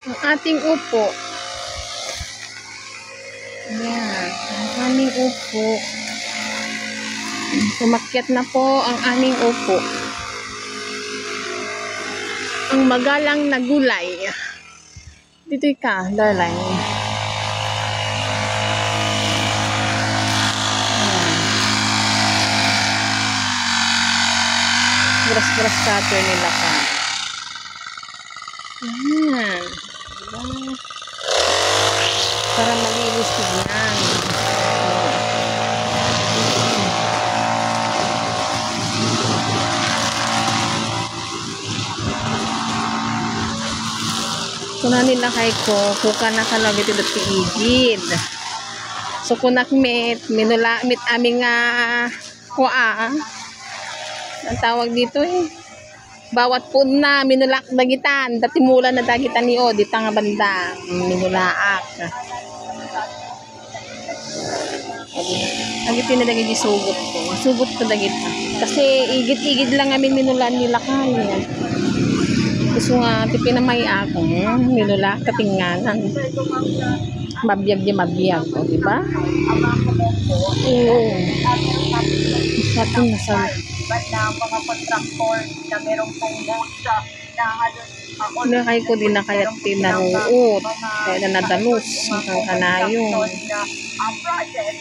Ang ating upo. Ayan. Ang aming upo. Umakyat na po ang aming upo. Ang magalang na gulay. Dito ka, darling. Gras-gras cutter nila pa. Ayan. Diba? Para malinis tignan. Kuna nila kay ko, kuka na kalagit ito tiigid. So kunak mit, mit aming kuha. Ang tawag dito bawat pun na minulak dagitan, datimula na dagitan ni o, dita nga banda, minulaak. Dagitin na dagiti sugot ko. Sugot ko dagita. Kasi igit-igit lang amin minulan nila kaya. Gusto nga tipinamay ako, minula katinganan. Mabiyag di mabiyag, o diba? Oo. Satin na sa na mga kontraktor na merong pong bosa na halos kaya ko din na kaya tinaruot. Kaya na nadalos. Ang kanayon. project